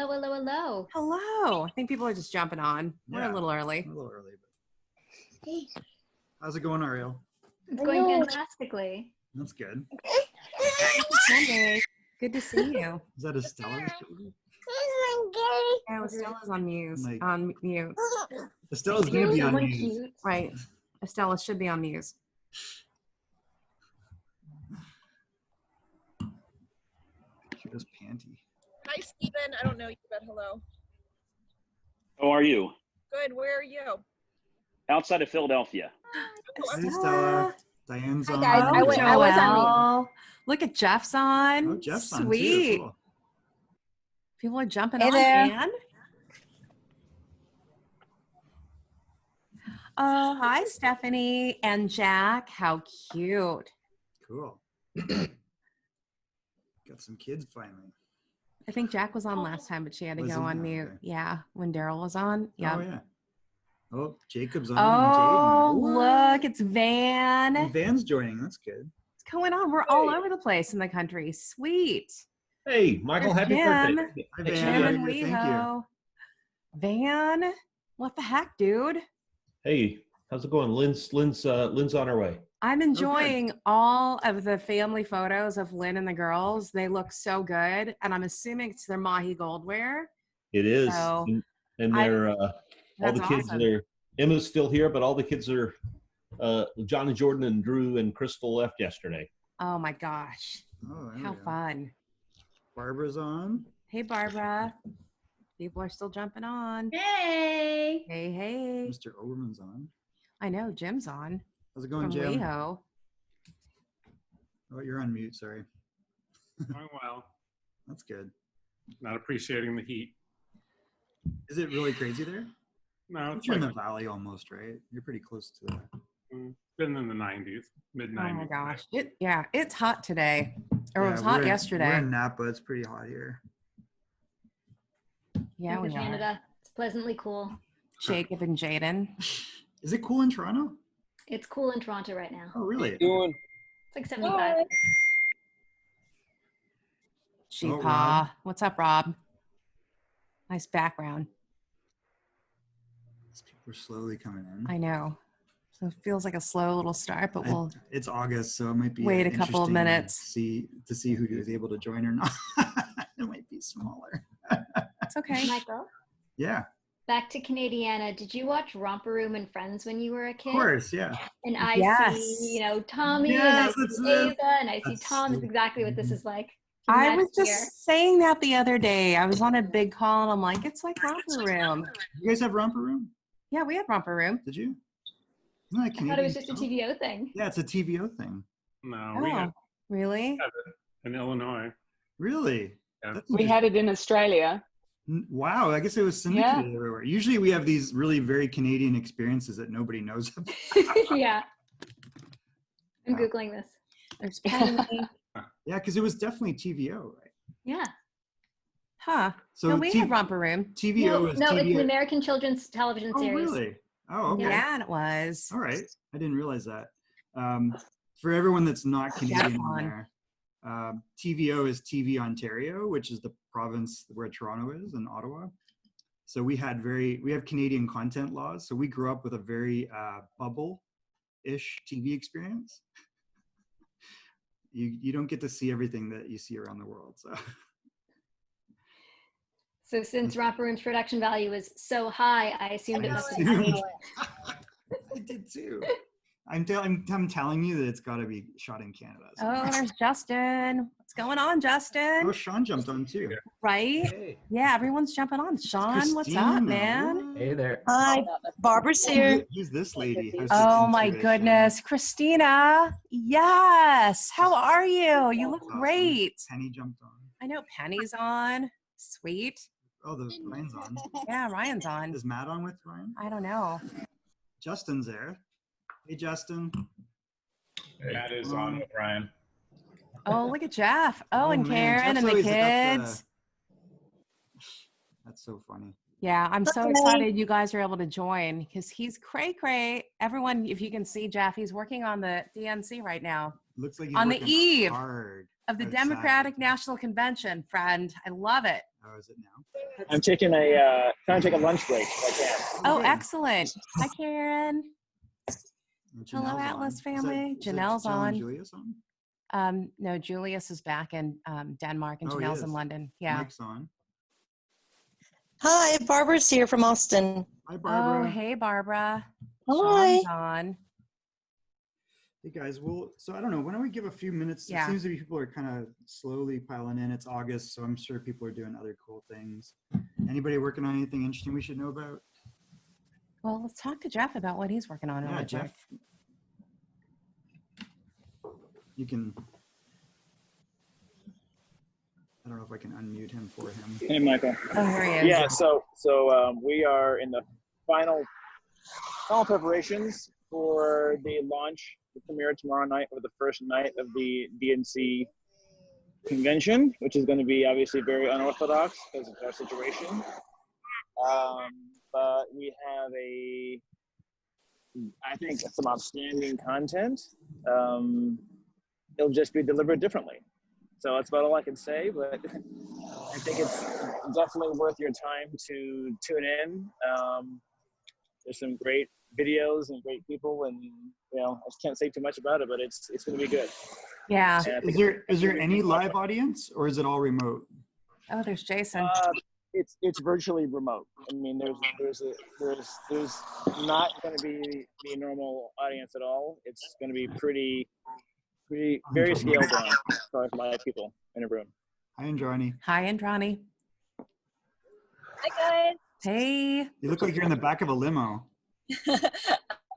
Hello, hello, hello. Hello. I think people are just jumping on. We're a little early. A little early, but how's it going, Ariel? It's going fantastically. That's good. Happy Sunday. Good to see you. Is that Estella? Yeah, Estella's on Muse. Like- On mute. Estella's gonna be on Someone Muse. cute. Right. Estella should be on Muse. She was panty. Hi, Stephen. I don't know you, but hello. How are you? Good. Where are you? Outside of Philadelphia. Hey, Stella. Diane's Hi, on. guys. Oh, I was on Joelle. Look at Jeff's on. Oh, Jeff's on too. Sweet. Cool. People are jumping Hey on, there. man. Oh, hi, Stephanie and Jack. How cute. Cool. Got some kids finally. I think Jack was on last time, but she had to Was go he? on Oh, mute. okay. Yeah, when Daryl was on. Yeah. Oh, yeah. Oh, Jacob's on. Oh, and Jaden. look, it's Van. And Van's joining. That's good. What's going on? We're all over the place in the country. Sweet. Hey, Michael, There's happy Jim. birthday. Hi, Thanks, Van. Jim How are and you? Thank you. WeHo. Van, what the heck, dude? Hey, how's it going? Lynn's on her way. I'm enjoying all of the family photos of Lynn and the girls. They look so good, and I'm assuming it's their Mahi Goldware. It is. So, and they're all that's the kids awesome. are Emma's still here, but all the kids are John and Jordan and Drew and Crystal left yesterday. Oh my gosh, Oh, there how we go. fun. Barbara's on. Hey, Barbara. People are still jumping on. Hey. Hey, hey. Mr. Oberman's on. I know, Jim's on How's it going, from Jim? WeHo. Oh, you're on mute. Sorry. Going well. That's good. Not appreciating the heat. Is it really crazy there? No, it's You're in like, the valley almost, right? You're pretty close to that. been in the 90s, mid 90s. Oh my gosh. It's hot today. Or it was hot We're yesterday. in Napa. It's pretty hot here. Yeah, Welcome we to are. Canada. It's pleasantly cool. Jacob and Jaden. Is it cool in Toronto? It's cool in Toronto right now. Oh, really? Doing? It's like 75. Sheepaw. Rob. What's up, Rob? Nice background. These people are slowly coming in. I know. So it feels like a slow little start, but we'll It's August, so it might be wait a couple of interesting minutes. to see who is able to join or not. It might be smaller. It's okay. Michael, Yeah, back to Canadiana. Did you watch Romper Room and Friends when you were a of kid? course. Yeah. And I Yes. see, Tommy, Yes, and I that's see it. Ava, and I see That's Tom. Is it. exactly what this is like. Can you I imagine was just here? saying that the other day. I was on a big call and I'm like, it's like Romper Room. You guys have Romper Room? Yeah, we had Romper Room. Did you? Isn't that I Canadian? thought it was just a show? TVO thing. Yeah, it's a TVO thing. No, Oh, we have really? it in Illinois. Really? Yeah. That's We had it in Australia. Wow, I guess it was syndicated everywhere. Usually we have these really very Canadian experiences that nobody knows about. Yeah. I'm Wow. Googling this. There's Penny. Yeah, because it was definitely TVO, right? Yeah. Huh. So No, we had Romper Room. TVO is No, TVO. it's an American children's television Oh, series. really? Oh, okay. Yeah, and it was. All right. I didn't realize that. For everyone that's not Canadian on fun. there, TVO is TV Ontario, which is the province where Toronto is in Ottawa. So we have Canadian content laws. So we grew up with a very bubble-ish TV experience. You don't get to see everything that you see around the world. So since Romper Room's production value is so high, I assumed it must have assumed. been. I did too. I'm telling you that it's got to be shot in Canada. Oh, somewhere. there's Justin. What's going on, Justin? Oh, Sean jumped on too. Right? Hey. Yeah, everyone's jumping on. Sean, what's up, Christina, man? Hey there. Hi, Barbara's here. Who's this lady? How's Oh this my intuition? goodness, Christina. Yes. How are you? You look Awesome. great. Penny jumped on. I know Penny's on. Sweet. Oh, Ryan's on. Yeah, Ryan's on. Is Matt on with Ryan? I don't know. Justin's there. Hey, Justin. That is on with Ryan. Oh, look at Jeff. Oh, and man, Karen Jeff's and the always got kids. That's so funny. Yeah, I'm so excited you guys are able to join because he's cray-cray. Everyone, if you can see Jeff, he's working on the DNC right now Looks like he's On the working eve hard of the outside. Democratic National Convention, friend. I love it. How is it now? I'm taking trying to take a lunch break if I can. Oh, Good. excellent. Hi, Karen. And Hello, Janelle's Atlas on. family. Is that Janelle's Janelle and on. Julius on? No, Julius is back in Denmark and Oh, he Janelle's in is. London. Yeah. Mike's on. Hi, Barbara's here from Austin. Hi, Barbara. Oh, hey, Barbara. Hi. Sean's on. Hey guys, so I don't know, why don't we give a few minutes? Yeah. It seems that people are kind of slowly piling in. It's August, so I'm sure people are doing other cool things. Anybody working on anything interesting we should know about? Well, let's talk to Jeff about what he's working on. Yeah, really Jeff. quick. You can, I don't know if I can unmute him for him. Hey, Michael. Oh, here he is. Yeah, so we are in the final preparations for the launch, the premiere tomorrow night, or the first night of the DNC convention, which is going to be obviously very unorthodox because of our situation. But we have I think some outstanding content. It'll just be delivered differently. So that's about all I can say, but I think it's definitely worth your time to tune in. There's some great videos and great people, and I just can't say too much about it, but it's going to be good. Yeah. So is there any live audience, or is it all remote? Oh, there's Jason. It's virtually remote. I mean, there's not going to be the normal audience at all. It's going to be pretty very scaled down as far as live people in a room. Hi, Indrani. Hi, Indrani. Hi, guys. Hey. You look like you're in the back of a limo.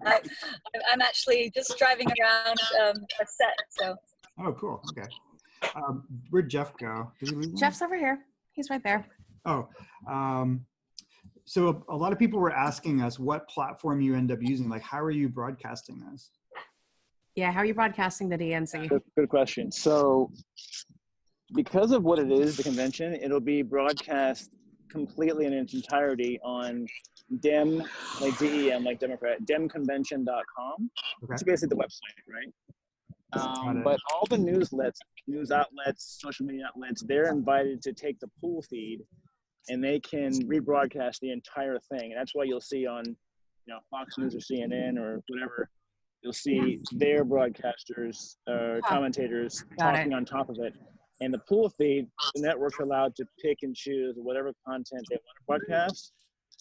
I'm actually just driving around a set, so. Oh, cool. Okay. Where'd Jeff go? Did he leave? Jeff's over here. He's right there. Oh, so a lot of people were asking us what platform you end up using. Like, how are you broadcasting this? Yeah, how are you broadcasting the DNC? Good question. So because of what it is, the convention, it'll be broadcast completely in its entirety on Dem, like DEM, like Democrat, demconvention.com. Okay. It's basically the website, right? But all the news outlets, social media outlets, they're invited to take the pool feed and they can rebroadcast the entire thing. And that's why you'll see on, Fox News or CNN or whatever, you'll see their broadcasters, commentators talking on top of it. And the pool feed, the network's allowed to pick and choose whatever content they want to broadcast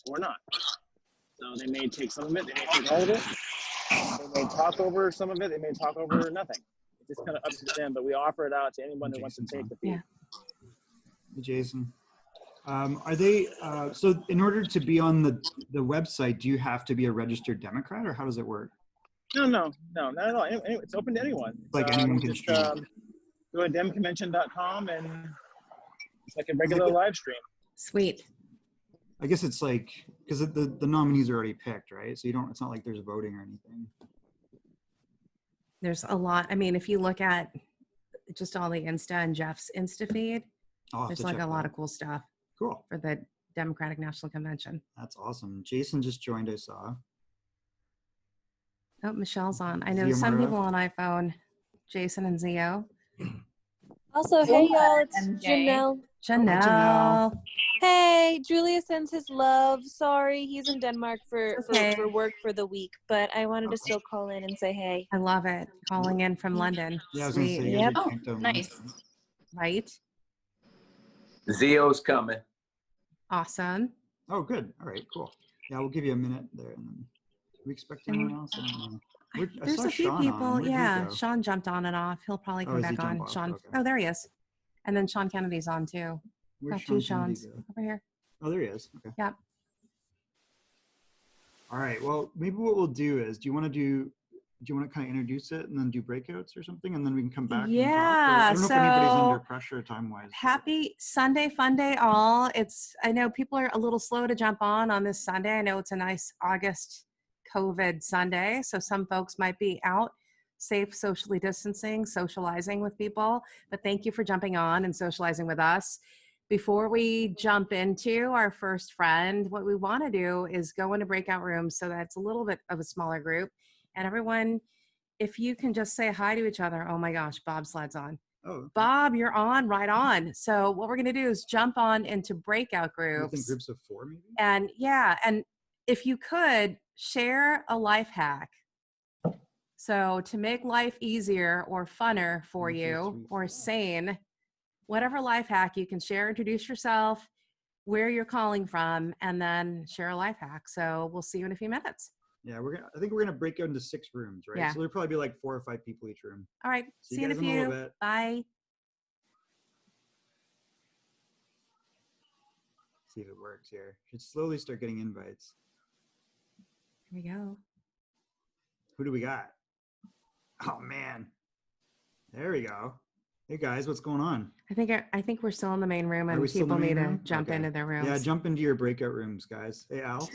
or not. So they may take some of it, they may take all of it. They may talk over some of it, they may talk over nothing. It's just kind of up to them, but we offer it out to anyone who wants to take the feed. Hey, Jason. Are they, so in order to be on the website, do you have to be a registered Democrat, or how does it work? No, not at all. It's open to anyone. Like anyone can stream. Go to demconvention.com and it's like a regular live stream. Sweet. I guess it's like, because the nominees are already picked, right? So it's not like there's voting or anything. There's a lot. I mean, if you look at just all the Insta and Jeff's Insta feed, there's like a lot of cool stuff. Cool. For the Democratic National Convention. That's awesome. Jason just joined, I saw. Oh, Michelle's on. I know Zio some Mara. people on iPhone, Jason and Zio. Also, hey y'all, it's MJ. Janelle. Janelle. Hey, Julia sends his love. Sorry, he's in Denmark for work for the week, but I wanted to still call in and say hey. I love it. Calling in from London. Yeah, I was going to say, you guys are camped out in Nice. London. Right? Zio's coming. Awesome. Oh, good. All right, cool. Yeah, we'll give you a minute there. And then, do we expect anyone else? I don't know. I There's saw a few Sean people. on. Where'd he Yeah, go? Sean jumped on and off. He'll probably come Oh, is he back on. jump off? Sean. Okay. Oh, there he is. And then Sean Kennedy's on too. Where's Got two Sean Kennedy Seans go? over here. Oh, there he is. Okay. Yep. All right. Well, maybe what we'll do is, do you want to kind of introduce it and then do breakouts or something, and then we can come back? Yeah. And talk? Or, I don't know if anybody's So under pressure time-wise. happy Sunday Funday all. I know people are a little slow to jump on this Sunday. I know it's a nice August COVID Sunday, so some folks might be out, safe, socially distancing, socializing with people. But thank you for jumping on and socializing with us. Before we jump into our first friend, what we want to do is go into breakout rooms so that it's a little bit of a smaller group. And everyone, if you can just say hi to each other. Oh my gosh, bobsled's on. Oh, Bob, you're on, right on. So what we're gonna do is jump on into breakout I think groups. groups of 4 maybe. And yeah, and if you could share a life hack. So to make life easier or funner for 1, 2, you 3, or 4. sane, whatever life hack you can share, introduce yourself, where you're calling from, and then share a life hack. So we'll see you in a few minutes. Yeah, I think we're gonna break out into 6 rooms, right? Yeah. So there'll probably be like 4 or 5 people each room. All right. See See you you in a guys in a little few. bit. Bye. See if it works here. Should slowly start getting invites. Here we go. Who do we got? Oh man. There we go. Hey guys, what's going on? I think we're still in the main room Are and we still in the people need main to room? jump Okay. into their rooms. Yeah, jump into your breakout rooms, guys. Hey Al.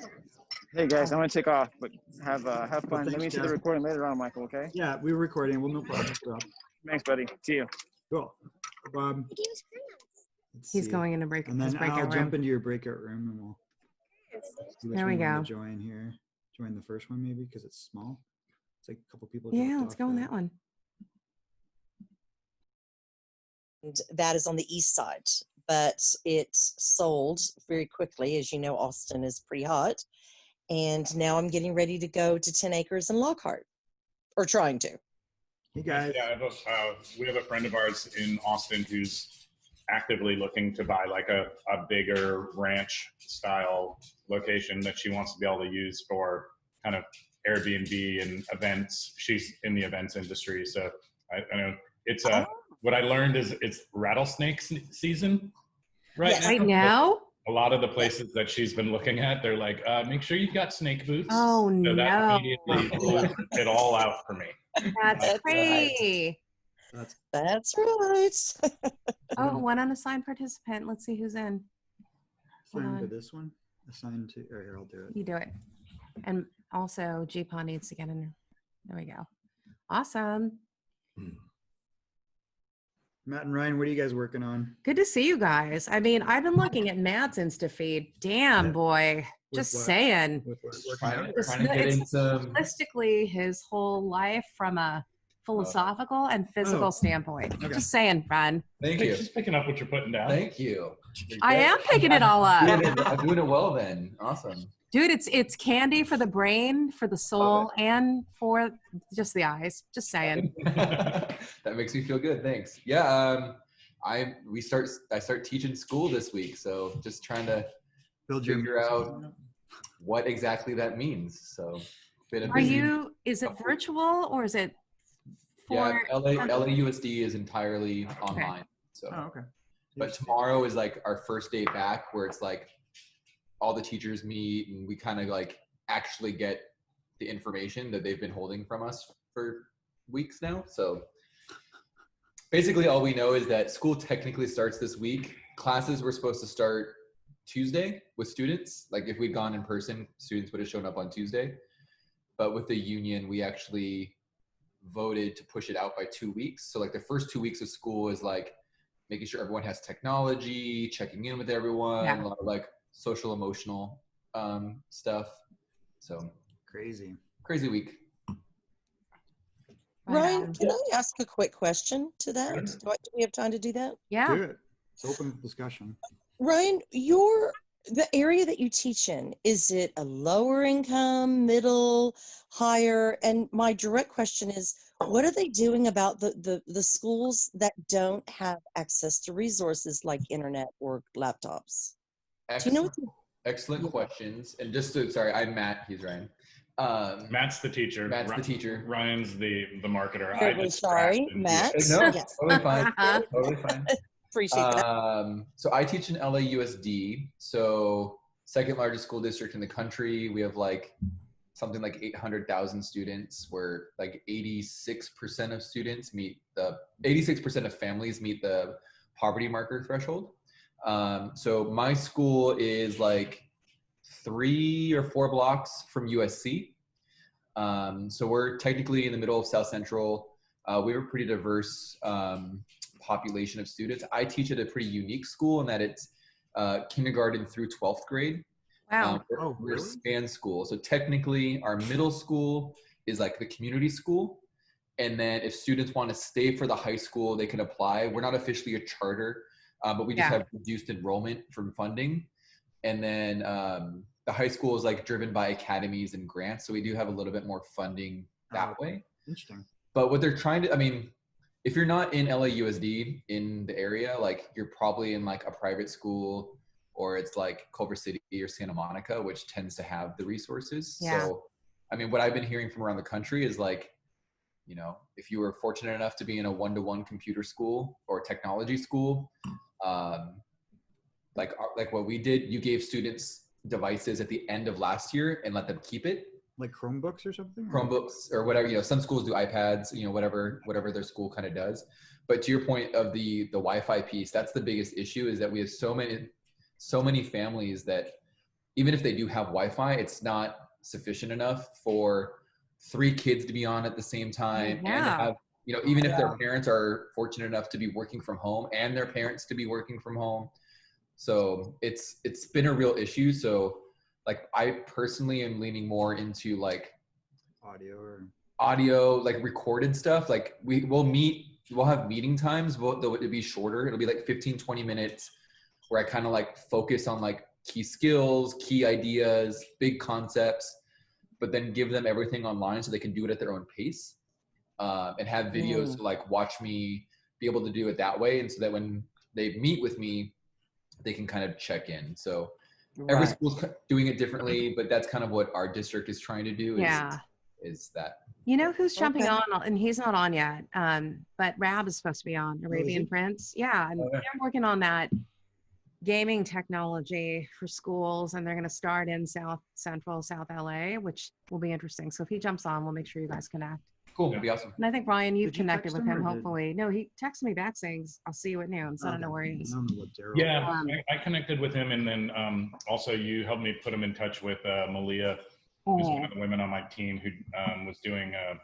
Hey guys, I'm gonna take off, but have fun. thanks, Let me see Jeff. the recording later on, Michael. Okay? Yeah, we were recording. Well, no problem. Thanks, buddy. See you. Cool. Bob. Let's He's see. going into And his then breakout I'll room. jump into your breakout room and we'll see which There we one you want go. to join here. Join the first one maybe because it's small. It's like a couple people. Yeah, dropped let's off go on there. that one. And that is on the east side, but it sold very quickly. As you know, Austin is pretty hot. And now I'm getting ready to go to 10 Acres in Lockhart, or trying to. Hey guys. Yeah, we have a friend of ours in Austin who's actively looking to buy like a bigger ranch style location that she wants to be able to use for kind of Airbnb and events. She's in the events industry. So I know it's what I learned is it's rattlesnake season right now. Right now? A lot of the places that she's been looking at, they're like, make sure you've got snake boots. Oh, so that no. immediately ruled it all out for me. That's crazy. That's right. Oh, one unassigned participant. Let's see who's in. Hold Assign to on. this one. Assign to. Or here, I'll do it. You do it. And also, GPA needs to get in. There we go. Awesome. Matt and Ryan, what are you guys working on? Good to see you guys. I mean, I've been looking at Matt's Insta feed. Damn, boy. Just what? saying. Trying to It's get into holistically his whole life from a philosophical and physical standpoint. Okay. Just saying, friend. Thank you. Just picking up what you're putting down. Thank you. I am picking it all up. I'm doing it well then. Awesome. Dude, it's candy for the brain, for the soul, and for just the eyes. Just saying. That makes me feel good. Thanks. Yeah. I start teaching school this week, so just trying to figure out what exactly that means. So, been a busy. Is it virtual or is it for? Yeah, LAUSD is entirely online. So, okay. But tomorrow is like our first day back, where it's like all the teachers meet and we kind of like actually get the information that they've been holding from us for weeks now. So basically all we know is that school technically starts this week. Classes were supposed to start Tuesday with students. Like if we'd gone in person, students would have shown up on Tuesday. But with the union, we actually voted to push it out by 2 weeks. So like the first 2 weeks of school is like making sure everyone has technology, checking in with everyone, a lot of like social emotional stuff. So crazy week. Ryan, can I ask a quick question to that? Do we have time to do that? Yeah. Do it. It's open discussion. Ryan, the area that you teach in, is it a lower income, middle, higher? And my direct question is, what are they doing about the schools that don't have access to resources like internet or laptops? Excellent questions. And sorry, I'm Matt, he's Ryan. Matt's the teacher. Matt's the teacher. Ryan's the marketer. Terribly sorry, Matt. No, Yes. totally fine. Totally fine. Appreciate that. So I teach in LAUSD, so second largest school district in the country. We have like something like 800,000 students, where like 86% of students 86% of families meet the poverty marker threshold. So my school is like 3 or 4 blocks from USC. So we're technically in the middle of South Central. We have a pretty diverse population of students. I teach at a pretty unique school in that it's kindergarten through 12th grade. Wow. We're a span school. So technically our middle school is like the community school. And then if students want to stay for the high school, they can apply. We're not officially a charter, but we just have reduced enrollment from funding. And then the high school is like driven by academies and grants. So we do have a little bit more funding that way. Interesting. But what they're trying to, I mean, if you're not in LAUSD in the area, like you're probably in like a private school, or it's like Culver City or Santa Monica, which tends to have the resources. Yeah. So, I mean, what I've been hearing from around the country is like, you know, if you were fortunate enough to be in a one-to-one computer school or technology school, like what we did, you gave students devices at the end of last year and let them keep it. Like Chromebooks or something? Chromebooks or whatever, you know, some schools do iPads, you know, whatever their school kind of does. But to your point of the Wi-Fi piece, that's the biggest issue, is that we have so many families that even if they do have Wi-Fi, it's not sufficient enough for 3 kids to be on at the same time and have, you know, even if their parents are fortunate enough to be working from home and their parents to be working from home. So it's been a real issue. So like I personally am leaning more into like audio, like recorded stuff. Like we'll have meeting times, though it'll be shorter. It'll be like 15-20 minutes where I kind of like focus on like key skills, key ideas, big concepts, but then give them everything online so they can do it at their own pace, and have videos to like watch me be able to do it that way. And so that when they meet with me, they can kind of check in. So every school's doing it differently, but that's kind of what our district is trying to do is that. You know who's jumping on, and he's not on yet, but Rab is supposed to be on, Arabian Prince. Yeah, and they're working on that gaming technology for schools, and they're going to start in South LA, which will be interesting. So if he jumps on, we'll make sure you guys connect. Cool, that'd be awesome. And I think, Brian, you've Did you connected text with him him, or did- hopefully. No, he texted me back saying, I'll see you at noon, so I don't know where he is. Yeah, I connected with him, and then also you helped me put him in touch with Malia, who's one of the women on my team who was doing a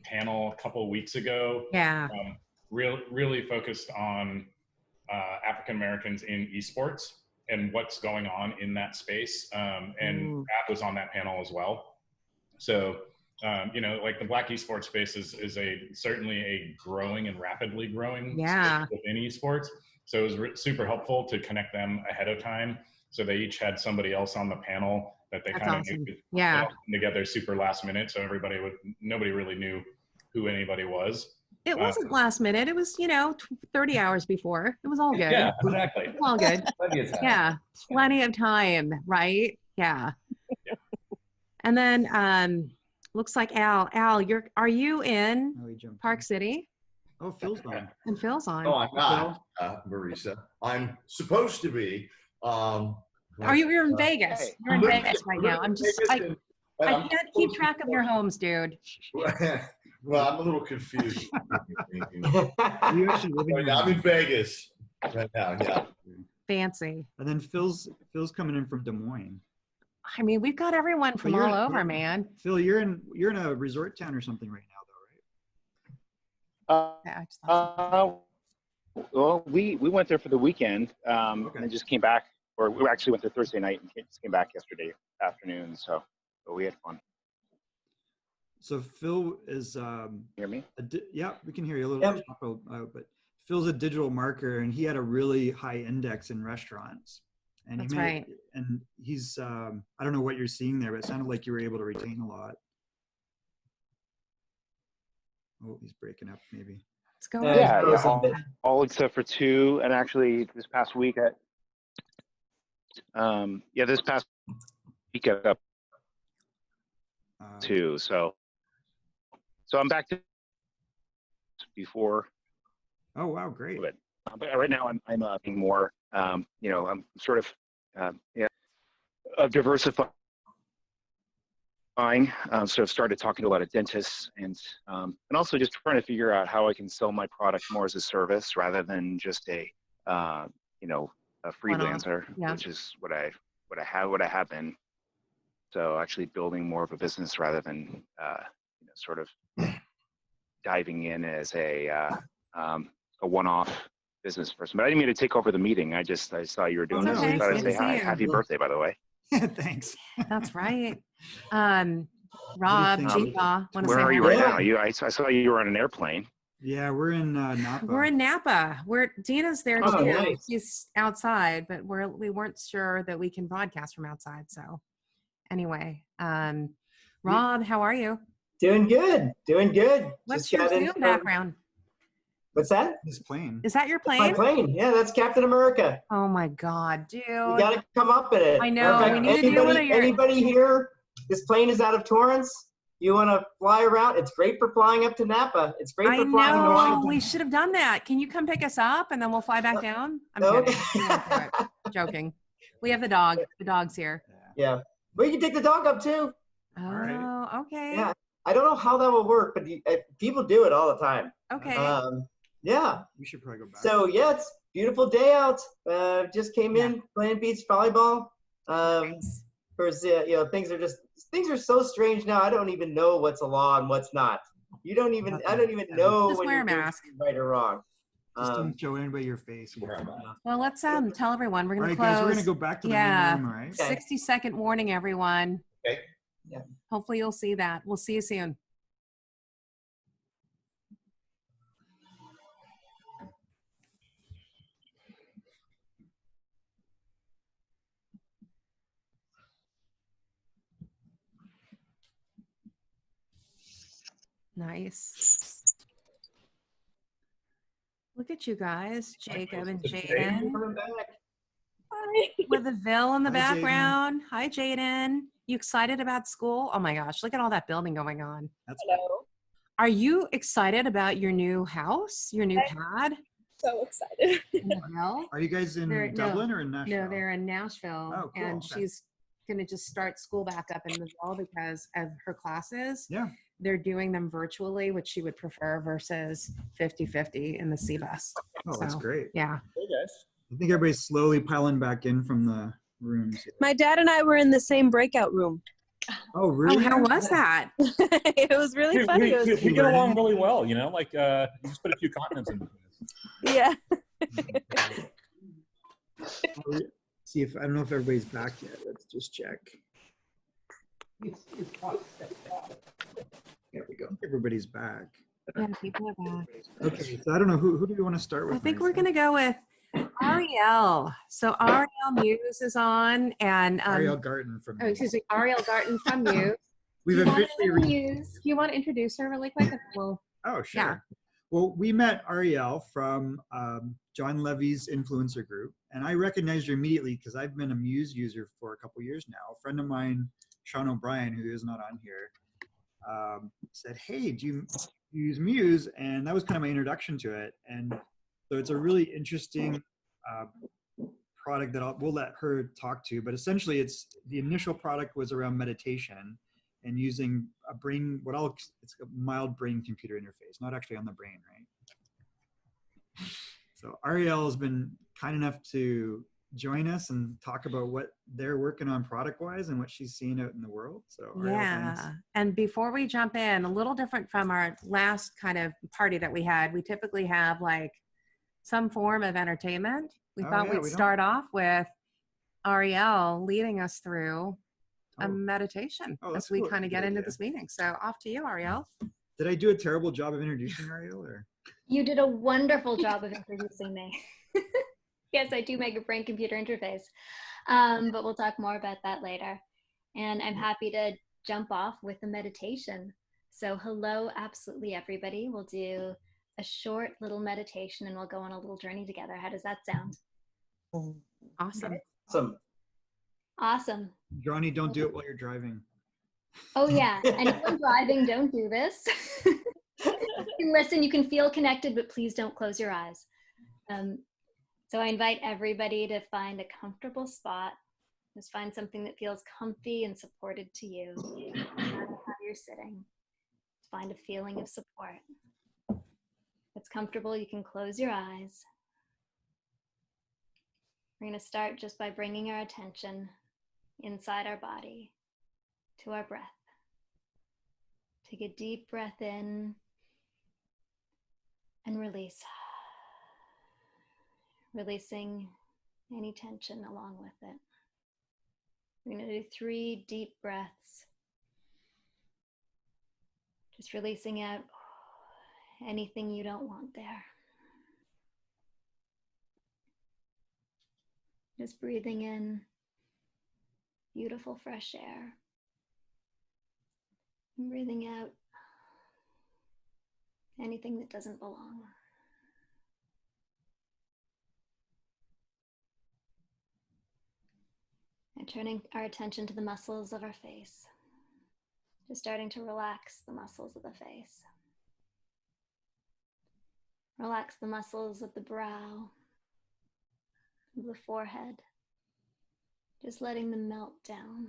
panel a couple of weeks ago. Yeah. Really focused on African Americans in esports and what's going on in that space. And Rap was on that panel as well. So, you know, like the Black esports space is certainly a growing and rapidly growing space within esports. So it was super helpful to connect them ahead of time. So they each had somebody else on the panel that they kind of knew together super last minute. So nobody really knew who anybody was. It wasn't last minute. It was, 30 hours before. It was all good. Yeah, exactly. It was all good. Yeah, plenty of time, right? Yeah. And then looks like Al, are you in Park City? Oh, Phil's on. And Phil's on. No, I'm not, Marisa. I'm supposed to be. You're in Vegas. You're in Vegas right now. I can't keep track of your homes, dude. Well, I'm a little confused. You actually living I'm in Vegas right now. Yeah. Fancy. And then Phil's coming in from Des Moines. I mean, we've got everyone from all over, man. Phil, you're in a resort town or something right now, though, right? Well, we went there for the weekend, and then just came back. Or we actually went there Thursday night and just came back yesterday afternoon. So we had fun. So Phil is hear me? Yeah, we can hear you a little. But Phil's a digital marketer, and he had a really high index in restaurants. And that's right. And he's I don't know what you're seeing there, but it sounded like you were able to retain a lot. Oh, he's breaking up maybe. Let's go. All except for 2, and actually this past week this past week I got up 2. So I'm back to before. Oh wow, great! But right now I'm being more I'm sort of diversifying. So I've started talking to a lot of dentists and also just trying to figure out how I can sell my product more as a service rather than just a freelancer, which is what I have been. So actually building more of a business rather than sort of diving in as a one-off business person. But I didn't mean to take over the meeting. I saw you were doing this. I thought I'd say hi. Happy birthday, by the way. Thanks. That's right. Rob, think? Chifa, want to Where say are you hi? right now? I saw you were on an airplane. Yeah, we're in Napa. We're in Napa. Dina's there Oh, too. nice. She's outside, but we weren't sure that we can broadcast from outside. So anyway, Rob, how are you? Doing good. Doing good. What's Just your got Zoom in from- background? What's that? His plane. Is that your That's plane? my plane. Yeah, that's Captain America. Oh my God, dude! You got to come up in it. I know. Matter of fact, We need to do one of your. Anybody here? This plane is out of Torrance. You want to fly around? It's great for flying up to Napa. It's great for flying to know. Washington. We should have done that. Can you come pick us up and then we'll fly back down? I'm kidding. We won't do it. Joking. We have the dog. The dog's here. Yeah, but you can take the dog up too. Oh, okay. Yeah, I don't know how that will work, but people do it all the time. Okay. Yeah. We should probably go back. So yeah, it's a beautiful day out. Just came in playing beach volleyball. Things are so strange now. I don't even know what's a law and what's not. I don't even know Just when wear you're a doing mask. something right or wrong. Just don't show anybody your face. Well, let's tell everyone we're All gonna right, close. guys, we're gonna go back to the main room, all right? 60-second warning, everyone. Okay. Yeah. Hopefully you'll see that. We'll see you soon. Nice. Look at you guys, Jacob and Jaden. With the Ville in the Hi, Jaden. background. Hi, Jaden. You excited about school? Oh my gosh, look at all that building going on. Hello. Are you excited about your new house, your new pad? So excited. In the Ville? Are you guys in Dublin or in Nashville? No, they're in Nashville. Oh, cool. And Okay. she's going to just start school back up in the Ville because of her classes. Yeah. They're doing them virtually, which she would prefer versus 50-50 in the C-bus. Oh, that's great. Yeah. Hey guys. I think everybody's slowly piling back in from the rooms. My dad and I were in the same breakout room. Oh, really? Oh, how was that? It was really funny. It was- We get along really well, you know, like you just put a few continents in between us. Yeah. See if I don't know if everybody's back yet. Let's just check. There we go. Everybody's back. Yeah, people are back. Okay, so I don't know who do we want to start with? I think we're going to go with Ariel. So Ariel Muse is on, and Ariel Garten from. Oh, excuse me, Ariel Garten from Muse. We've officially Muse. Do you want to introduce her really quick? Well, Oh, sure. Yeah. Well, we met Ariel from John Levy's influencer group, and I recognized her immediately because I've been a Muse user for a couple years now. A friend of mine, Sean O'Brien, who is not on here, said, "Hey, do you use Muse?" And that was kind of my introduction to it. And so it's a really interesting product that we'll let her talk to. But essentially, the initial product was around meditation and using a brain, it's a mild brain-computer interface, not actually on the brain, right? So Ariel has been kind enough to join us and talk about what they're working on product-wise and what she's seeing out in the world. So Ariel, yeah. thanks. And before we jump in, a little different from our last kind of party that we had, we typically have like some form of entertainment. We thought we'd start off with Ariel leading us through a meditation as we cool. kind of Good get into idea. this meeting. So off to you, Ariel. Did I do a terrible job of introducing Ariel? Or? You did a wonderful job of introducing me. Yes, I do make a brain-computer interface, but we'll talk more about that later. And I'm happy to jump off with the meditation. So hello, absolutely everybody. We'll do a short little meditation and we'll go on a little journey together. How does that sound? Awesome. Awesome. Awesome. Johnny, don't do it while you're driving. Oh yeah, anyone driving, don't do this. You can listen, you can feel connected, but please don't close your eyes. So I invite everybody to find a comfortable spot. Just find something that feels comfy and supported to you. No matter how you're sitting, find a feeling of support. If it's comfortable, you can close your eyes. We're going to start just by bringing our attention inside our body to our breath. Take a deep breath in and release. Releasing any tension along with it. We're going to do 3 deep breaths. Just releasing out anything you don't want there. Just breathing in beautiful fresh air. And breathing out anything that doesn't belong. And turning our attention to the muscles of our face. Just starting to relax the muscles of the face. Relax the muscles of the brow, of the forehead. Just letting them melt down.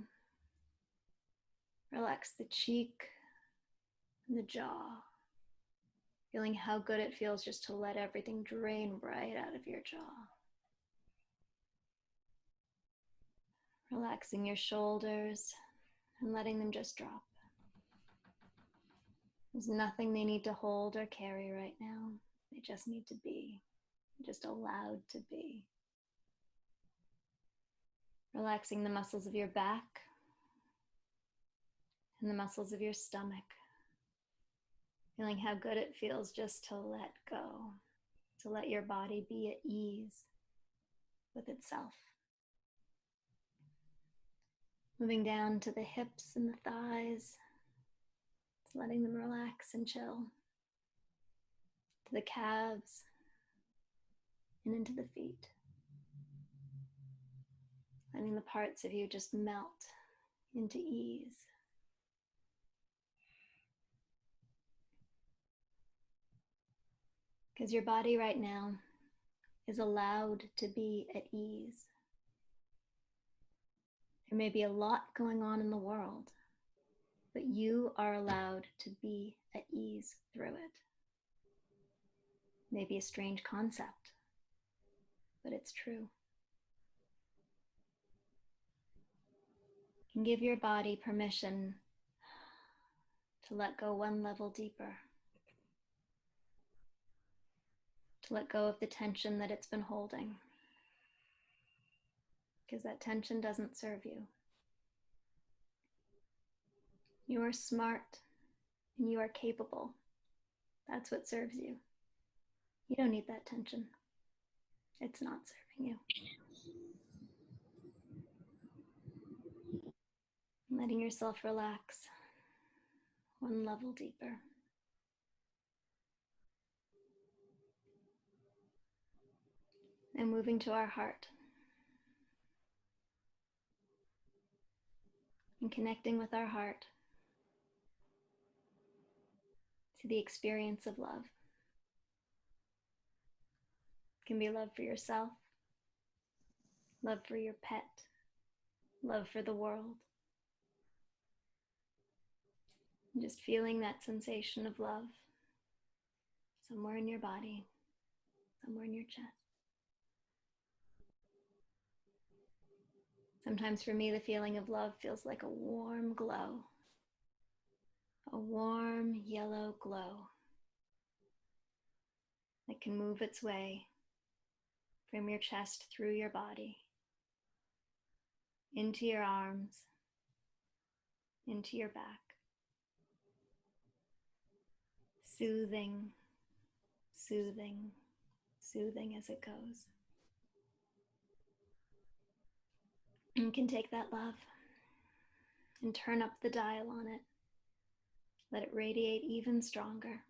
Relax the cheek and the jaw. Feeling how good it feels just to let everything drain right out of your jaw. Relaxing your shoulders and letting them just drop. There's nothing they need to hold or carry right now. They just need to be, just allowed to be. Relaxing the muscles of your back and the muscles of your stomach. Feeling how good it feels just to let go, to let your body be at ease with itself. Moving down to the hips and the thighs, just letting them relax and chill. To the calves and into the feet. Letting the parts of you just melt into ease. Because your body right now is allowed to be at ease. There may be a lot going on in the world, but you are allowed to be at ease through it. Maybe a strange concept, but it's true. And give your body permission to let go one level deeper. To let go of the tension that it's been holding. Because that tension doesn't serve you. You are smart and you are capable. That's what serves you. You don't need that tension. It's not serving you. Letting yourself relax one level deeper. And moving to our heart. And connecting with our heart to the experience of love. It can be love for yourself, love for your pet, love for the world. And just feeling that sensation of love somewhere in your body, somewhere in your chest. Sometimes for me, the feeling of love feels like a warm glow, a warm yellow glow that can move its way from your chest through your body, into your arms, into your back. Soothing, soothing, soothing as it goes. You can take that love and turn up the dial on it. Let it radiate even stronger.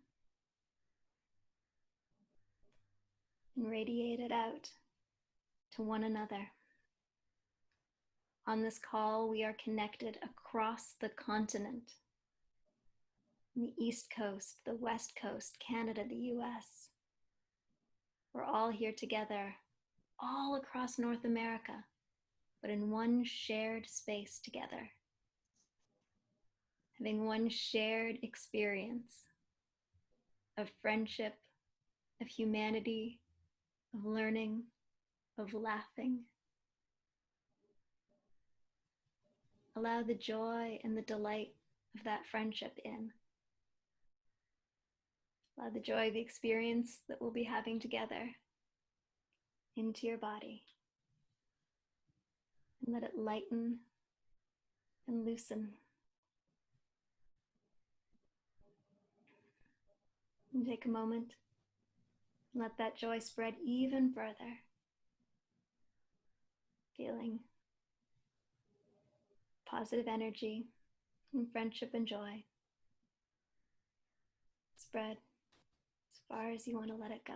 And radiate it out to one another. On this call, we are connected across the continent. The East Coast, the West Coast, Canada, the US. We're all here together, all across North America, but in one shared space together. Having one shared experience of friendship, of humanity, of learning, of laughing. Allow the joy and the delight of that friendship in. Allow the joy of the experience that we'll be having together into your body. And let it lighten and loosen. And take a moment. Let that joy spread even further. Feeling positive energy and friendship and joy spread as far as you want to let it go.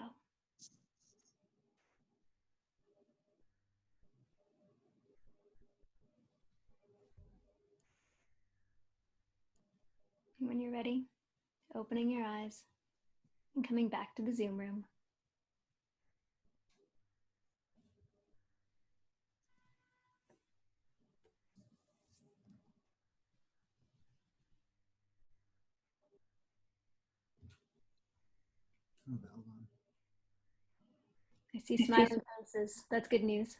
And when you're ready, opening your eyes and coming back to the Zoom room. Oh, hold on. I see smiling faces. That's good news.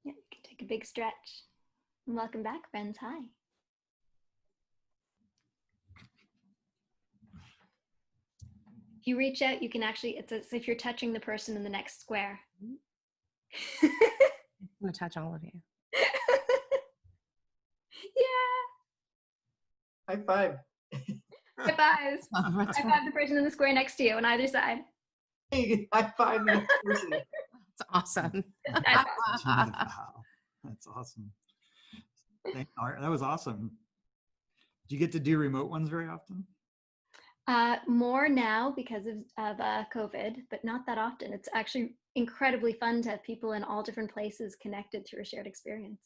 Yeah, you can take a big stretch. And welcome back, friends. Hi. If you reach out, you can actually, it's as if you're touching the person in the next square. I'm gonna touch all of you. Yeah. High five. High fives. High five the person in the square next to you on either side. Hey, high five the next person. That's awesome. Wow, that's awesome. Thanks, Art. That was awesome. Do you get to do remote ones very often? More now because of COVID, but not that often. It's actually incredibly fun to have people in all different places connected through a shared experience.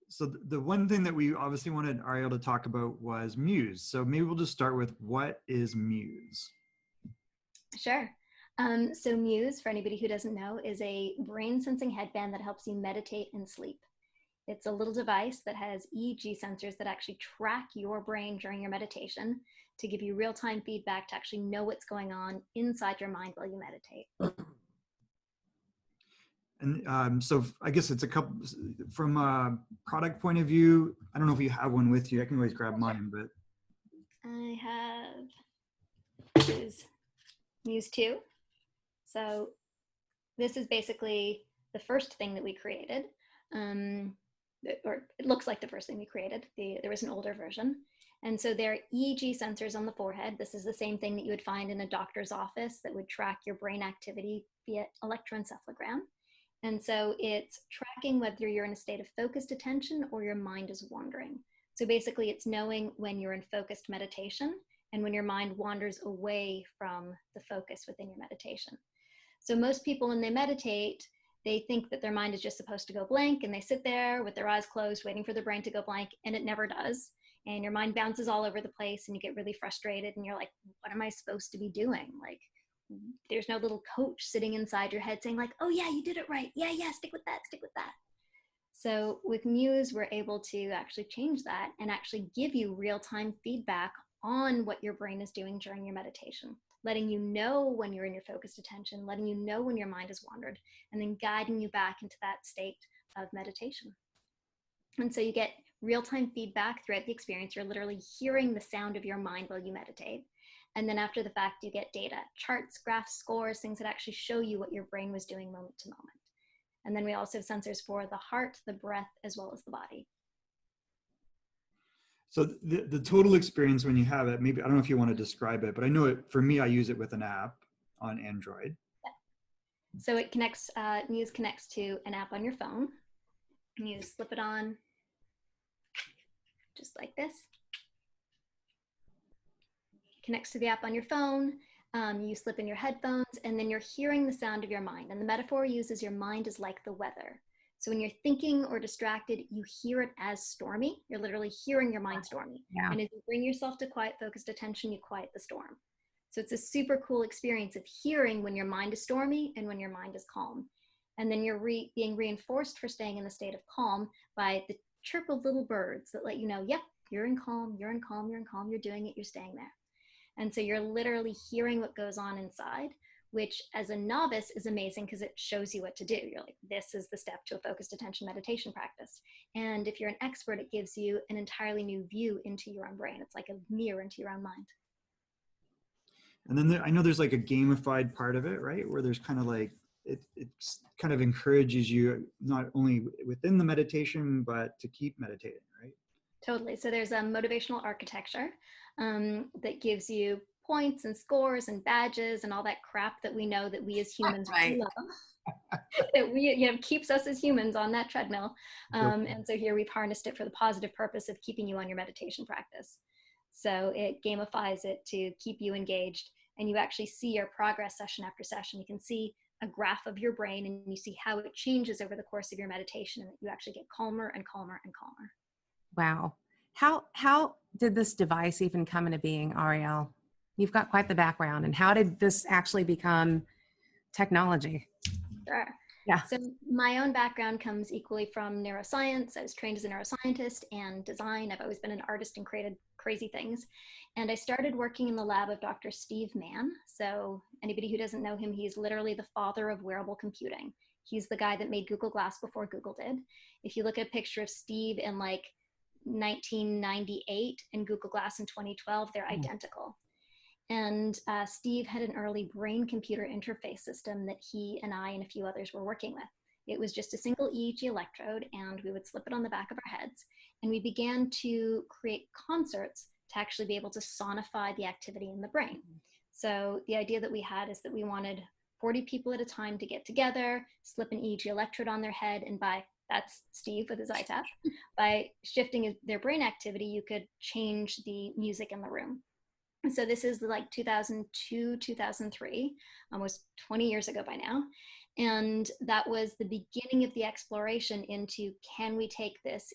So the one thing that we obviously wanted Ariel to talk about was Muse. So maybe we'll just start with, what is Muse? Sure. So Muse, for anybody who doesn't know, is a brain sensing headband that helps you meditate and sleep. It's a little device that has EEG sensors that actually track your brain during your meditation to give you real-time feedback to actually know what's going on inside your mind while you meditate. And so I guess it's a couple, from a product point of view, I don't know if you have one with you. I can always grab mine, but. I have, this is Muse 2. So this is basically the first thing that we created. Or it looks like the first thing we created. There was an older version. And so there are EEG sensors on the forehead. This is the same thing that you would find in a doctor's office that would track your brain activity via electroencephalogram. And so it's tracking whether you're in a state of focused attention or your mind is wandering. So basically it's knowing when you're in focused meditation and when your mind wanders away from the focus within your meditation. So most people, when they meditate, they think that their mind is just supposed to go blank, and they sit there with their eyes closed waiting for their brain to go blank, and it never does. And your mind bounces all over the place and you get really frustrated and you're like, what am I supposed to be doing? Like, there's no little coach sitting inside your head saying like, oh yeah, you did it right. Yeah, stick with that, stick with that. So with Muse, we're able to actually change that and actually give you real-time feedback on what your brain is doing during your meditation, letting you know when you're in your focused attention, letting you know when your mind has wandered, and then guiding you back into that state of meditation. And so you get real-time feedback throughout the experience. You're literally hearing the sound of your mind while you meditate. And then after the fact, you get data, charts, graphs, scores, things that actually show you what your brain was doing moment to moment. And then we also have sensors for the heart, the breath, as well as the body. So the total experience when you have it, maybe, I don't know if you want to describe it, but I know it, for me, I use it with an app on Android. Yeah. So it connects, Muse connects to an app on your phone. And you slip it on just like this. Connects to the app on your phone. You slip in your headphones, and then you're hearing the sound of your mind. And the metaphor uses your mind is like the weather. So when you're thinking or distracted, you hear it as stormy. You're literally hearing your mind stormy. Yeah. And as you bring yourself to quiet, focused attention, you quiet the storm. So it's a super cool experience of hearing when your mind is stormy and when your mind is calm. And then you're being reinforced for staying in the state of calm by the chirp of little birds that let you know, yep, you're in calm, you're in calm, you're in calm, you're doing it, you're staying there. And so you're literally hearing what goes on inside, which as a novice is amazing because it shows you what to do. You're like, this is the step to a focused attention meditation practice. And if you're an expert, it gives you an entirely new view into your own brain. It's like a mirror into your own mind. And then I know there's like a gamified part of it, right? Where there's kind of like, it kind of encourages you not only within the meditation, but to keep meditating, right? Totally. So there's a motivational architecture that gives you points and scores and badges and all that crap that we know that we as humans love. That keeps us as humans on that treadmill. And so here we've harnessed it for the positive purpose of keeping you on your meditation practice. So it gamifies it to keep you engaged, and you actually see your progress session after session. You can see a graph of your brain, and you see how it changes over the course of your meditation, and you actually get calmer and calmer and calmer. Wow. How did this device even come into being, Ariel? You've got quite the background. And how did this actually become technology? Sure. Yeah. So my own background comes equally from neuroscience. I was trained as a neuroscientist and design. I've always been an artist and created crazy things. And I started working in the lab of Dr. Steve Mann. So anybody who doesn't know him, he's literally the father of wearable computing. He's the guy that made Google Glass before Google did. If you look at a picture of Steve in like 1998 and Google Glass in 2012, they're identical. And Steve had an early brain-computer interface system that he and I and a few others were working with. It was just a single EEG electrode, and we would slip it on the back of our heads. And we began to create concerts to actually be able to sonify the activity in the brain. So the idea that we had is that we wanted 40 people at a time to get together, slip an EEG electrode on their head, and that's Steve with his iTap, by shifting their brain activity, you could change the music in the room. So this is like 2002, 2003, almost 20 years ago by now. And that was the beginning of the exploration into, can we take this,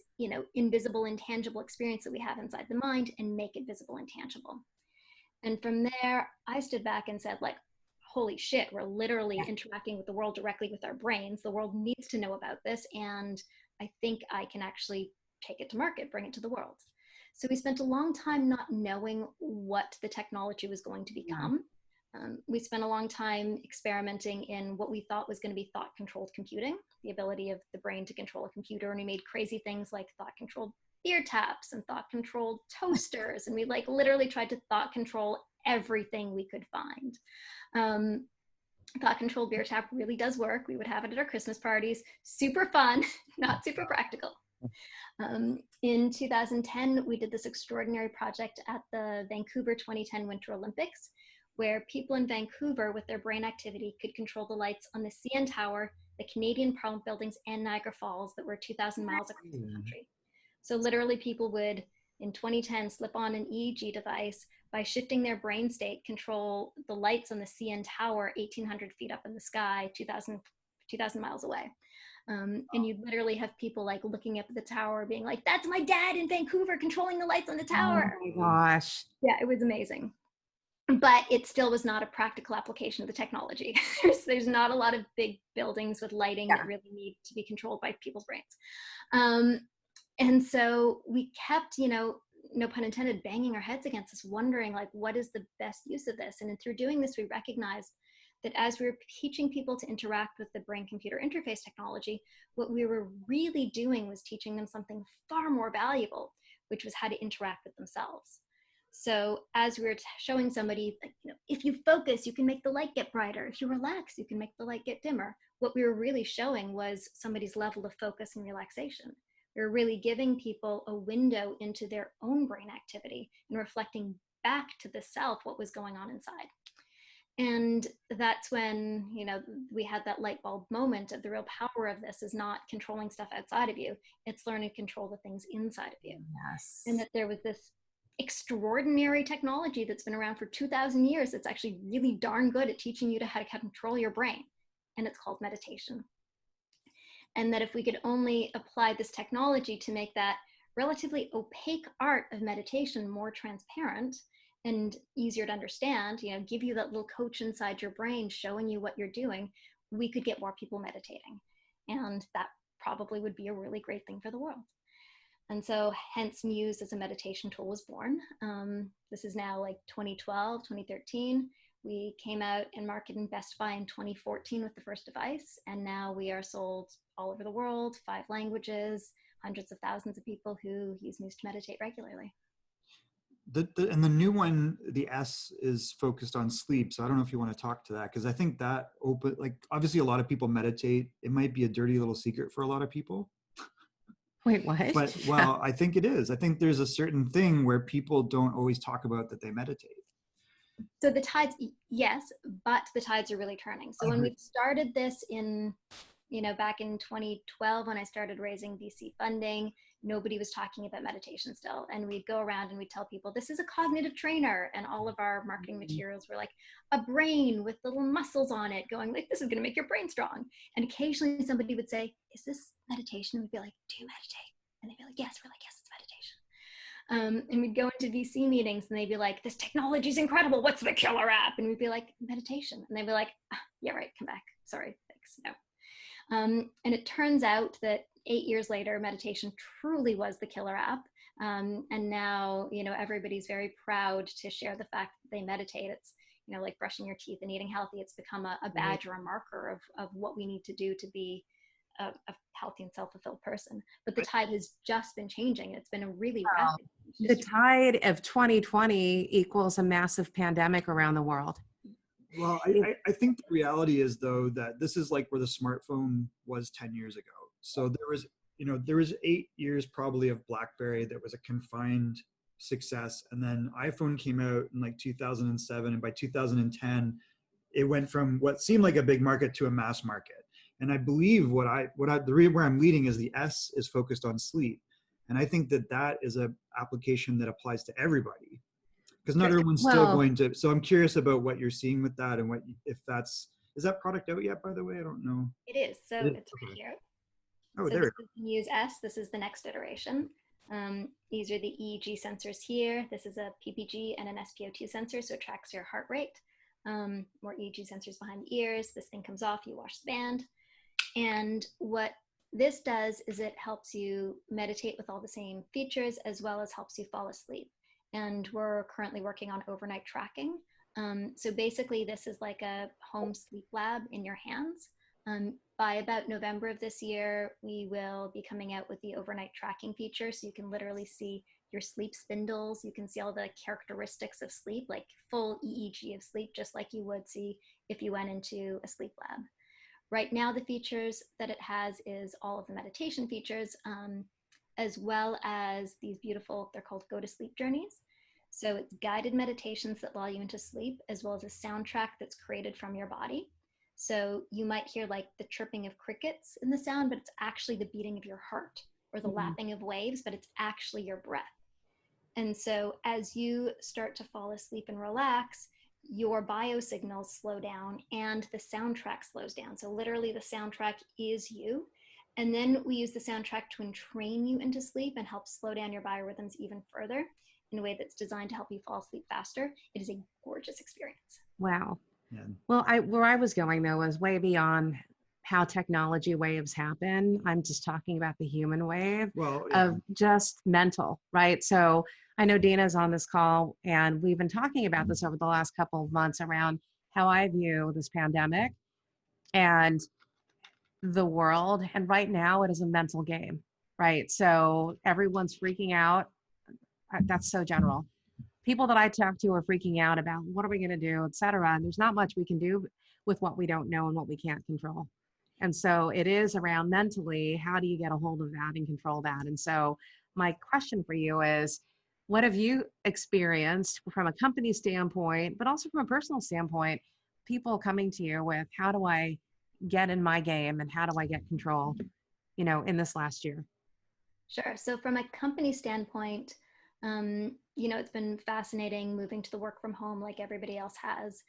invisible, intangible experience that we have inside the mind and make it visible and tangible? And from there, I stood back and said, like, holy shit, we're literally interacting with the world directly with our brains. The world needs to know about this. And I think I can actually take it to market, bring it to the world. So we spent a long time not knowing what the technology was going to become. We spent a long time experimenting in what we thought was going to be thought-controlled computing, the ability of the brain to control a computer. And we made crazy things like thought-controlled beer taps and thought-controlled toasters. And we literally tried to thought-control everything we could find. Thought-controlled beer tap really does work. We would have it at our Christmas parties. Super fun, not super practical. In 2010, we did this extraordinary project at the Vancouver 2010 Winter Olympics, where people in Vancouver with their brain activity could control the lights on the CN Tower, the Canadian Parliament buildings, and Niagara Falls that were 2,000 miles across the country. So literally people would, in 2010, slip on an EEG device, by shifting their brain state, control the lights on the CN Tower 1,800 feet up in the sky, 2,000 miles away. And you literally have people like looking up at the tower being like, that's my dad in Vancouver controlling the lights on the tower. Oh my gosh. Yeah, it was amazing. But it still was not a practical application of the technology. There's not a lot of big buildings with lighting that really need to be controlled by people's brains. And so we kept, no pun intended, banging our heads against this, wondering like, what is the best use of this? And through doing this, we recognized that as we were teaching people to interact with the brain-computer interface technology, what we were really doing was teaching them something far more valuable, which was how to interact with themselves. So as we were showing somebody, like, if you focus, you can make the light get brighter. If you relax, you can make the light get dimmer. What we were really showing was somebody's level of focus and relaxation. We were really giving people a window into their own brain activity and reflecting back to the self what was going on inside. And that's when, we had that light bulb moment of the real power of this is not controlling stuff outside of you. It's learning to control the things inside of you. Yes. And that there was this extraordinary technology that's been around for 2,000 years that's actually really darn good at teaching you how to control your brain. And it's called meditation. And that if we could only apply this technology to make that relatively opaque art of meditation more transparent and easier to understand, give you that little coach inside your brain showing you what you're doing, we could get more people meditating. And that probably would be a really great thing for the world. And so hence Muse as a meditation tool was born. This is now like 2012, 2013. We came out and marketed in Best Buy in 2014 with the first device. And now we are sold all over the world, 5 languages, hundreds of thousands of people who use Muse to meditate regularly. And the new one, the S, is focused on sleep. So I don't know if you want to talk to that, because I think that obviously a lot of people meditate. It might be a dirty little secret for a lot of people. Wait, what? But well, I think it is. I think there's a certain thing where people don't always talk about that they meditate. So the tides, yes, but the tides are really turning. So when we started this in, back in 2012, when I started raising VC funding, nobody was talking about meditation still. And we'd go around and we'd tell people, this is a cognitive trainer. And all of our marketing materials were like a brain with little muscles on it going like, this is going to make your brain strong. And occasionally somebody would say, is this meditation? We'd be like, do you meditate? And they'd be like, yes. We're like, yes, it's meditation. And we'd go into VC meetings and they'd be like, this technology is incredible. What's the killer app? And we'd be like, meditation. And they'd be like, yeah, right, come back. Sorry, thanks, no. And it turns out that 8 years later, meditation truly was the killer app. And now, everybody's very proud to share the fact that they meditate. It's, like brushing your teeth and eating healthy. It's become a badge or a marker of what we need to do to be a healthy and self-fulfilled person. But the tide has just been changing. It's been a really rapid. The tide of 2020 equals a massive pandemic around the world. Well, I think the reality is, though, that this is like where the smartphone was 10 years ago. So there was 8 years probably of BlackBerry that was a confined success. And then iPhone came out in like 2007. And by 2010, it went from what seemed like a big market to a mass market. And I believe where I'm leading is the S is focused on sleep. And I think that is an application that applies to everybody. Because not everyone's still going to. So I'm curious about what you're seeing with that, and is that product out yet? By the way, I don't know. It is. So it's right here. Oh, so there. This is the Muse S. This is the next iteration. These are the EEG sensors here. This is a PPG and an SpO2 sensor, so it tracks your heart rate. More EEG sensors behind the ears. This thing comes off. You wash the band, and what this does is it helps you meditate with all the same features, as well as helps you fall asleep. And we're currently working on overnight tracking. So basically this is like a home sleep lab in your hands. By about November of this year, we will be coming out with the overnight tracking feature. So you can literally see your sleep spindles. You can see all the characteristics of sleep, like full EEG of sleep, just like you would see if you went into a sleep lab. Right now, the features that it has is all of the meditation features, as well as these beautiful, they're called go to sleep journeys. So it's guided meditations that lull you into sleep, as well as a soundtrack that's created from your body. So you might hear like the chirping of crickets in the sound, but it's actually the beating of your heart, or the lapping of waves, but it's actually your breath. And so as you start to fall asleep and relax, your biosignals slow down and the soundtrack slows down. So literally the soundtrack is you. And then we use the soundtrack to entrain you into sleep and help slow down your biorhythms even further in a way that's designed to help you fall asleep faster. It is a gorgeous experience. Wow. Yeah. Well, where I was going though was way beyond how technology waves happen. I'm just talking about the human wave of just mental, right? So I know Dina's on this call, and we've been talking about this over the last couple of months around how I view this pandemic and the world. And right now it is a mental game, right? So everyone's freaking out. That's so general. People that I talk to are freaking out about what are we going to do, et cetera. And there's not much we can do with what we don't know and what we can't control. And so it is around mentally, how do you get a hold of that and control that? And so my question for you is, what have you experienced from a company standpoint, but also from a personal standpoint, people coming to you with, how do I get in my game and how do I get control, in this last year? Sure. So from a company standpoint, it's been fascinating moving to the work from home like everybody else has,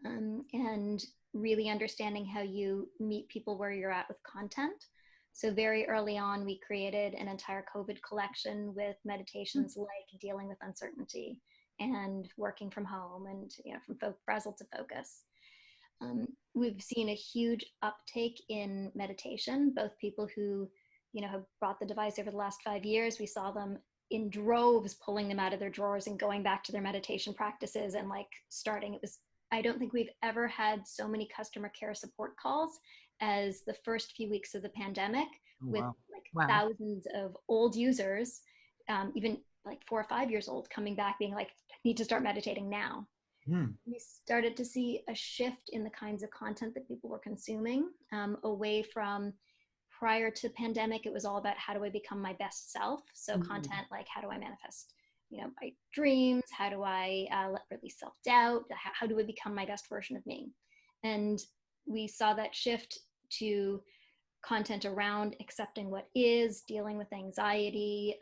and really understanding how you meet people where you're at with content. So very early on, we created an entire COVID collection with meditations like dealing with uncertainty and working from home and, from frazzle to focus. We've seen a huge uptake in meditation, both people who, have brought the device over the last 5 years. We saw them in droves pulling them out of their drawers and going back to their meditation practices and starting. I don't think we've ever had so many customer care support calls as the first few weeks of the pandemic, with thousands of old users, even 4 or 5 years old, coming back being like, I need to start meditating now. We started to see a shift in the kinds of content that people were consuming, away from prior to pandemic, it was all about how do I become my best self? So content like how do I manifest, my dreams? How do I release self-doubt? How do I become my best version of me? And we saw that shift to content around accepting what is, dealing with anxiety,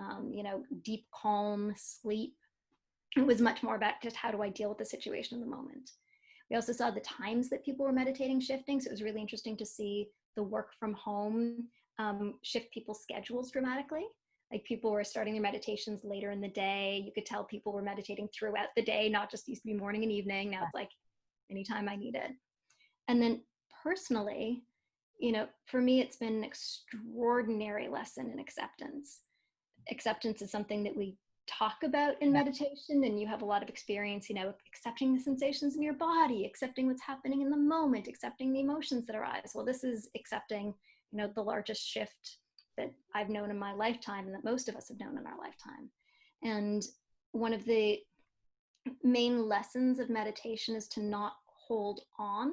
deep calm, sleep. It was much more about just how do I deal with the situation in the moment. We also saw the times that people were meditating shifting. So it was really interesting to see the work from home shift people's schedules dramatically. Like people were starting their meditations later in the day. You could tell people were meditating throughout the day, not just used to be morning and evening. Now it's like anytime I need it. And then personally, for me, it's been an extraordinary lesson in acceptance. Acceptance is something that we talk about in meditation, and you have a lot of experience, accepting the sensations in your body, accepting what's happening in the moment, accepting the emotions that arise. Well, this is accepting, the largest shift that I've known in my lifetime and that most of us have known in our lifetime. And one of the main lessons of meditation is to not hold on.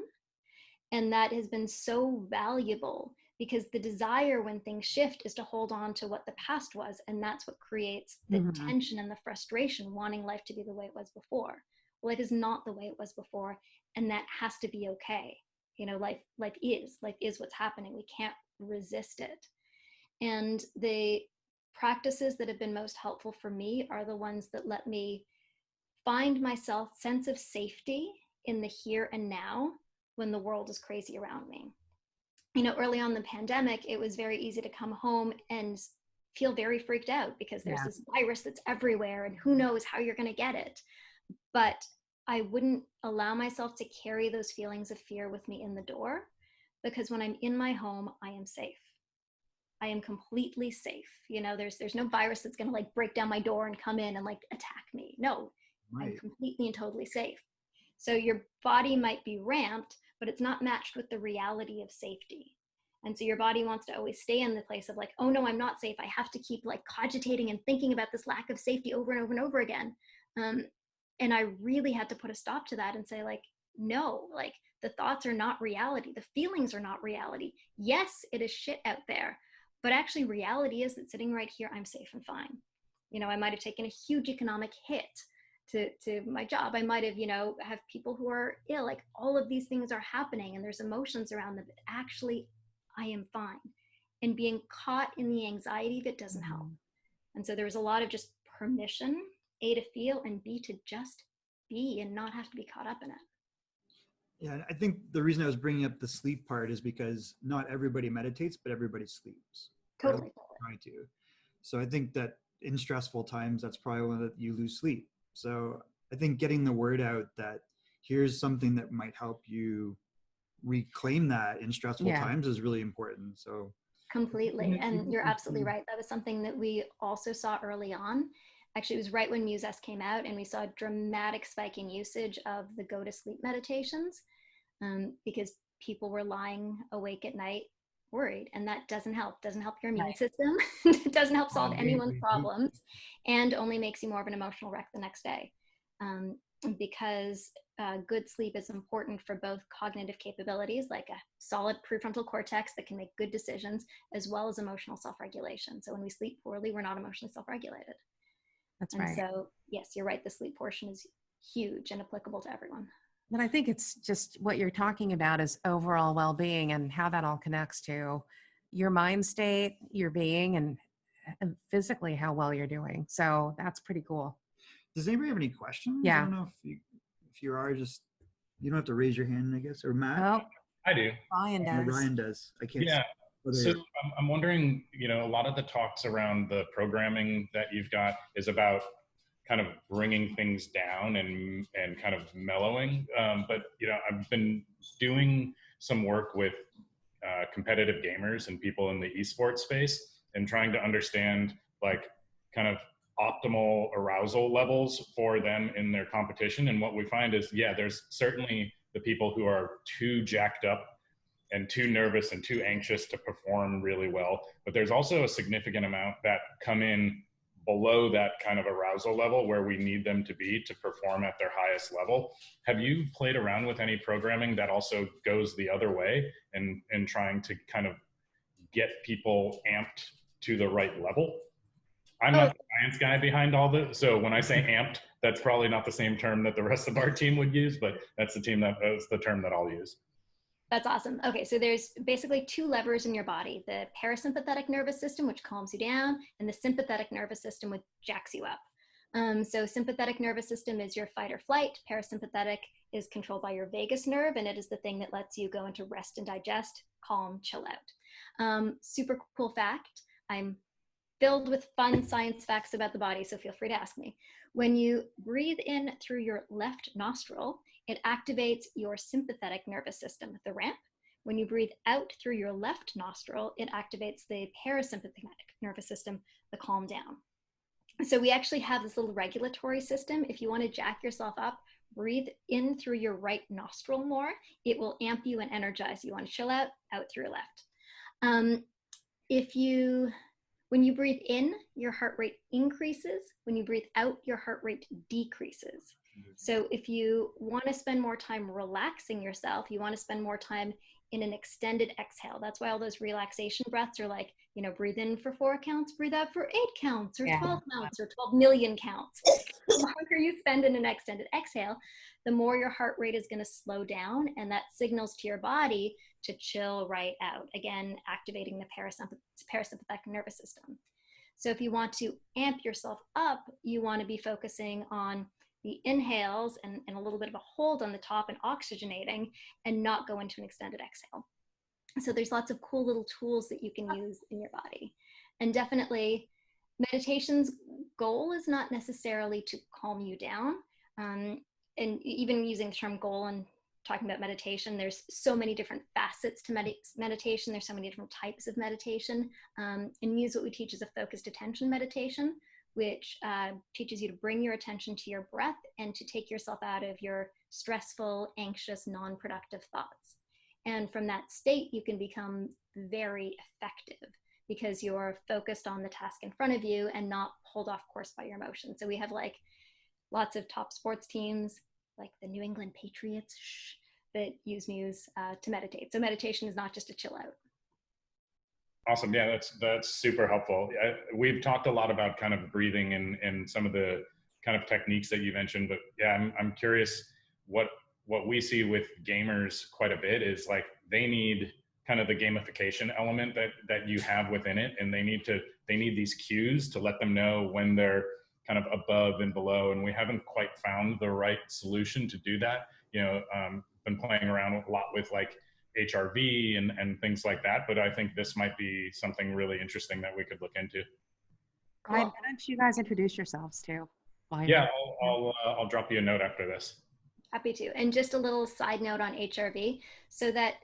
And that has been so valuable because the desire when things shift is to hold on to what the past was. And that's what creates the tension and the frustration, wanting life to be the way it was before. Life is not the way it was before. And that has to be okay. Life is what's happening. We can't resist it. And the practices that have been most helpful for me are the ones that let me find myself sense of safety in the here and now when the world is crazy around me. Early on in the pandemic, it was very easy to come home and feel very freaked out because there's this virus that's everywhere and who knows how you're going to get it. But I wouldn't allow myself to carry those feelings of fear with me in the door, because when I'm in my home, I am safe. I am completely safe. There's no virus that's going to break down my door and come in and attack me. No, I'm completely and totally safe. So your body might be ramped, but it's not matched with the reality of safety. And so your body wants to always stay in the place of oh no, I'm not safe. I have to keep cogitating and thinking about this lack of safety over and over and over again. And I really had to put a stop to that and say no, the thoughts are not reality. The feelings are not reality. Yes, it is shit out there, but actually reality is that sitting right here, I'm safe and fine. I might've taken a huge economic hit to my job. I might have, have people who are ill, all of these things are happening and there's emotions around them, but actually I am fine. And being caught in the anxiety that doesn't help. And so there was a lot of just permission, A, to feel, and B, to just be and not have to be caught up in it. Yeah, I think the reason I was bringing up the sleep part is because not everybody meditates, but everybody sleeps. Totally. Trying to. So I think that in stressful times, that's probably when you lose sleep. So I think getting the word out that here's something that might help you reclaim that in stressful times is really important. So completely. And you're absolutely right. That was something that we also saw early on. Actually, it was right when Muse came out and we saw a dramatic spike in usage of the go to sleep meditations because people were lying awake at night worried, and that doesn't help your immune system. It doesn't help solve anyone's problems, and only makes you more of an emotional wreck the next day, because good sleep is important for both cognitive capabilities like a solid prefrontal cortex that can make good decisions, as well as emotional self-regulation. So when we sleep poorly, we're not emotionally self-regulated. That's right. So yes, you're right, the sleep portion is huge and applicable to everyone. But I think it's just what you're talking about is overall well-being and how that all connects to your mind state, your being, and physically how well you're doing. So that's pretty cool. Does anybody have any questions? Yeah. I don't know if you are, just, you don't have to raise your hand, I guess, or Matt. Oh, I do. Ryan does. Ryan does. I can't. Yeah. So I'm wondering, a lot of the talks around the programming that you've got is about kind of bringing things down and kind of mellowing. But, I've been doing some work with competitive gamers and people in the esports space and trying to understand kind of optimal arousal levels for them in their competition. And what we find is, there's certainly the people who are too jacked up and too nervous and too anxious to perform really well. But there's also a significant amount that come in below that kind of arousal level where we need them to be to perform at their highest level. Have you played around with any programming that also goes the other way and trying to kind of get people amped to the right level. I'm not the science guy behind all this, so when I say amped, that's probably not the same term that the rest of our team would use, but that's the term that I'll use. That's awesome. Okay, so there's basically two levers in your body: the parasympathetic nervous system, which calms you down, and the sympathetic nervous system, which jacks you up. So sympathetic nervous system is your fight or flight. Parasympathetic is controlled by your vagus nerve, and it is the thing that lets you go into rest and digest, calm, chill out. Super cool fact. I'm filled with fun science facts about the body, so feel free to ask me. When you breathe in through your left nostril, it activates your sympathetic nervous system, the ramp. When you breathe out through your left nostril, it activates the parasympathetic nervous system, the calm down. So we actually have this little regulatory system. If you want to jack yourself up, breathe in through your right nostril more. It will amp you and energize you. You want to chill out through your left. When you breathe in, your heart rate increases. When you breathe out, your heart rate decreases. So if you want to spend more time relaxing yourself, you want to spend more time in an extended exhale. That's why all those relaxation breaths are like, breathe in for 4 counts, breathe out for 8 counts, or 12 counts, or 12 million counts. The longer you spend in an extended exhale, the more your heart rate is going to slow down, and that signals to your body to chill right out, again, activating the parasympathetic nervous system. So if you want to amp yourself up, you want to be focusing on the inhales and a little bit of a hold on the top and oxygenating, and not go into an extended exhale. So there's lots of cool little tools that you can use in your body. And definitely meditation's goal is not necessarily to calm you down. And even using the term goal and talking about meditation, there's so many different facets to meditation. There's so many different types of meditation. In Muse, what we teach is a focused attention meditation, which teaches you to bring your attention to your breath and to take yourself out of your stressful, anxious, non-productive thoughts. And from that state, you can become very effective because you're focused on the task in front of you and not pulled off course by your emotions. So we have like lots of top sports teams, like the New England Patriots, that use Muse to meditate. So meditation is not just a chill out. Awesome. Yeah, that's super helpful. We've talked a lot about kind of breathing and some of the kind of techniques that you mentioned, but yeah, I'm curious what we see with gamers quite a bit is like they need kind of the gamification element that you have within it, and they need these cues to let them know when they're kind of above and below, and we haven't quite found the right solution to do that. Been playing around a lot with like HRV and things like that, but I think this might be something really interesting that we could look into. Why don't you guys introduce yourselves too? Yeah, I'll drop you a note after this. Happy to. And just a little side note on HRV, so that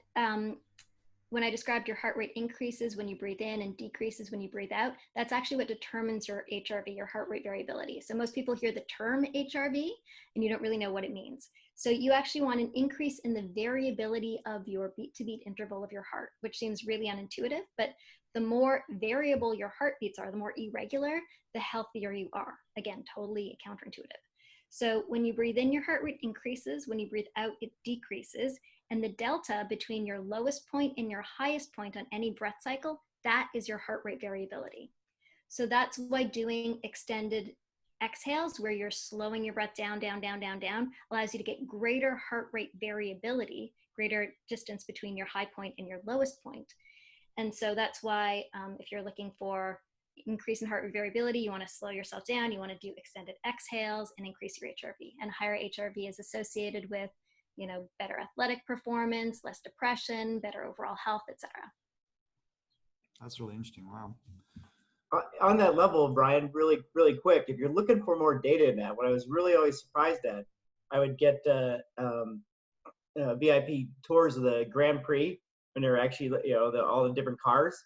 when I described your heart rate increases when you breathe in and decreases when you breathe out, that's actually what determines your HRV, your heart rate variability. So most people hear the term HRV and you don't really know what it means. So you actually want an increase in the variability of your beat-to-beat interval of your heart, which seems really unintuitive, but the more variable your heartbeats are, the more irregular, the healthier you are. Again, totally counterintuitive. So when you breathe in, your heart rate increases. When you breathe out, it decreases. And the delta between your lowest point and your highest point on any breath cycle, that is your heart rate variability. So that's why doing extended exhales, where you're slowing your breath down, down, down, down, down, allows you to get greater heart rate variability, greater distance between your high point and your lowest point. And so that's why if you're looking for increase in heart rate variability, you want to slow yourself down, you want to do extended exhales and increase your HRV. And higher HRV is associated with, better athletic performance, less depression, better overall health, etc. That's really interesting. Wow. On that level, Brian, really, really quick, if you're looking for more data in that, what I was really always surprised at, I would get VIP tours of the Grand Prix when they were actually, all the different cars.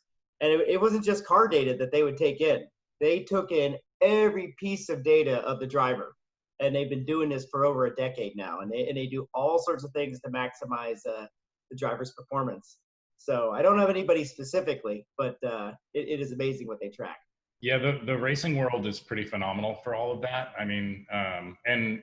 And it wasn't just car data that they would take in. They took in every piece of data of the driver. And they've been doing this for over a decade now. And they do all sorts of things to maximize the driver's performance. So I don't have anybody specifically, but it is amazing what they track. Yeah, the racing world is pretty phenomenal for all of that. I mean, and